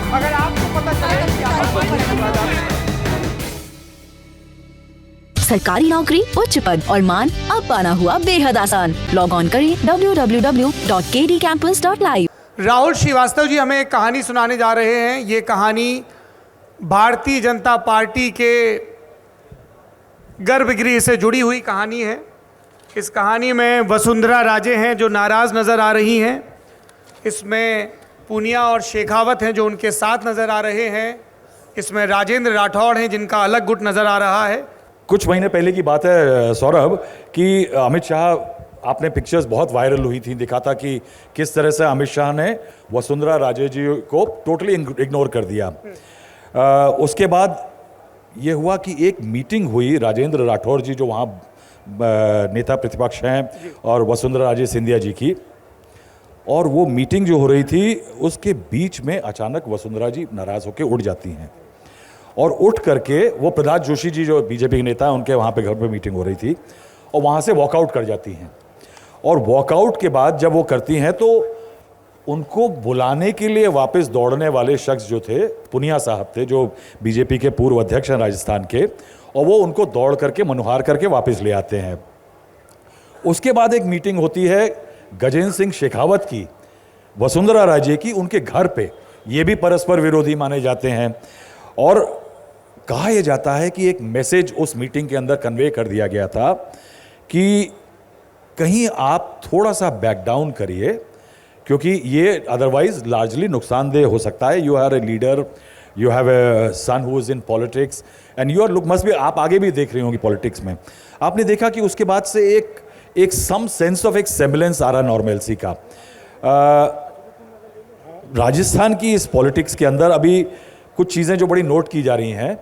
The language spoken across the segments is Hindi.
अगर आपको पता चले कि सरकारी नौकरी, उच्च पद और मान अब पाना हुआ बेहद आसान। लॉग ऑन करें www.kdcampus.live। राहुल श्रीवास्तव जी हमें एक कहानी सुनाने जा रहे हैं। ये कहानी भारतीय जनता पार्टी के गर्भगृह से जुड़ी हुई कहानी है। इस कहानी में वसुंधरा राजे हैं जो नाराज़ नज़र आ रही हैं। इसमें पूनिया और शेखावत हैं जो उनके साथ नज़र आ रहे हैं। इसमें राजेंद्र राठौड़ हैं जिनका अलग गुट नज़र आ रहा है। कुछ महीने पहले की बात है सौरभ कि अमित शाह, आपने पिक्चर्स बहुत वायरल हुई थी, दिखा था कि किस तरह से अमित शाह ने वसुंधरा राजे जी को टोटली इग्नोर कर दिया। उसके बाद ये हुआ कि एक मीटिंग हुई राजेंद्र राठौड़ जी जो वहाँ नेता प्रतिपक्ष हैं और वसुंधरा राजे सिंधिया जी की, और वो मीटिंग जो हो रही थी उसके बीच में अचानक वसुंधरा जी नाराज़ होकर उठ जाती हैं और उठ करके वो प्रहलाद जोशी जी जो बीजेपी के नेता हैं उनके वहाँ पे घर पे मीटिंग हो रही थी और वहाँ से वॉकआउट कर जाती हैं। और वॉकआउट के बाद जब वो करती हैं तो उनको बुलाने के लिए वापस दौड़ने वाले शख्स जो थे, पुनिया साहब थे जो बीजेपी के पूर्व अध्यक्ष हैं राजस्थान के, और वो उनको दौड़ करके मनुहार करके वापस ले आते हैं। उसके बाद एक मीटिंग होती है गजेंद्र सिंह शेखावत की, वसुंधरा राजे की, उनके घर पे। ये भी परस्पर विरोधी माने जाते हैं और कहा यह जाता है कि एक मैसेज उस मीटिंग के अंदर कन्वे कर दिया गया था कि कहीं आप थोड़ा सा बैक डाउन करिए क्योंकि ये अदरवाइज लार्जली नुकसानदेह हो सकता है। You are a leader, you have a son who is in politics and you are look must be, आप आगे भी देख रही होंगी पॉलिटिक्स में। आपने देखा कि उसके बाद से एक सम सेंस ऑफ एक सेम्बलेंस आ रहा नॉर्मेलसी का। राजस्थान की इस पॉलिटिक्स के अंदर अभी कुछ चीज़ें जो बड़ी नोट की जा रही हैं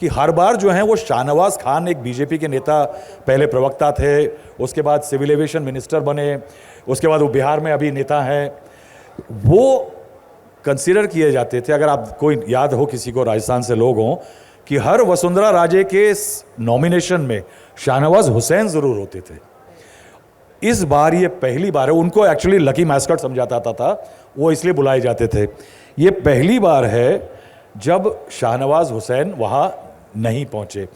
कि हर बार जो हैं वो शाहनवाज खान, एक बीजेपी के नेता, पहले प्रवक्ता थे, उसके बाद सिविल एविएशन मिनिस्टर बने, उसके बाद वो बिहार में अभी नेता हैं, वो कंसीडर किए जाते थे, अगर आप कोई याद हो किसी को राजस्थान से लोग हों, कि हर वसुंधरा राजे के नॉमिनेशन में शाहनवाज हुसैन ज़रूर होते थे। इस बार ये पहली बार है, उनको एक्चुअली लकी मैस्कट समझा जाता था, वो इसलिए बुलाए जाते थे। ये पहली बार है जब शाहनवाज हुसैन वहाँ नहीं पहुँचे।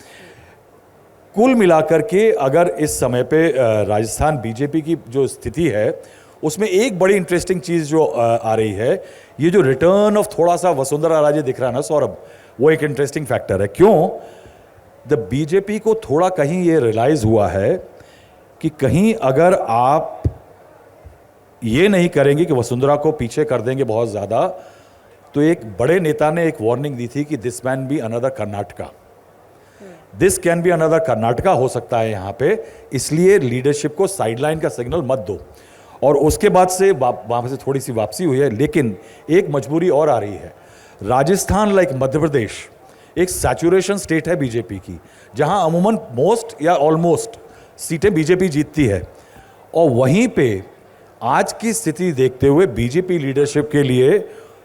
कुल मिलाकर के अगर इस समय पे राजस्थान बीजेपी की जो स्थिति है उसमें एक बड़ी इंटरेस्टिंग चीज़ जो आ रही है, ये जो रिटर्न ऑफ थोड़ा सा वसुंधरा राजे दिख रहा है ना सौरभ, वो एक इंटरेस्टिंग फैक्टर है। क्यों? द बीजेपी को थोड़ा कहीं ये रियलाइज़ हुआ है कि कहीं अगर आप ये नहीं करेंगे कि वसुंधरा को पीछे कर देंगे बहुत ज़्यादा, तो एक बड़े नेता ने एक वार्निंग दी थी कि this man be another Karnataka, this can be another Karnataka हो सकता है यहाँ पे, इसलिए लीडरशिप को साइडलाइन का सिग्नल मत दो। और उसके बाद से वहाँ से थोड़ी सी वापसी हुई है, लेकिन एक मजबूरी और आ रही है। राजस्थान लाइक मध्य प्रदेश एक सैचुरेशन स्टेट है बीजेपी की, जहाँ अमूमन मोस्ट या ऑलमोस्ट सीटें बीजेपी जीतती है, और वहीं पे आज की स्थिति देखते हुए बीजेपी लीडरशिप के लिए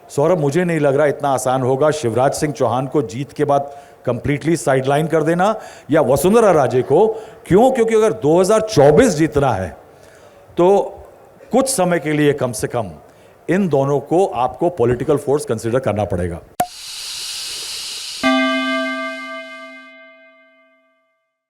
सौरभ मुझे नहीं लग रहा इतना आसान होगा शिवराज सिंह चौहान को जीत के बाद कंप्लीटली साइडलाइन कर देना या वसुंधरा राजे को। क्यों? क्योंकि अगर 2024 जीतना है तो कुछ समय के लिए कम से कम इन दोनों को आपको पॉलिटिकल फोर्स कंसीडर करना पड़ेगा।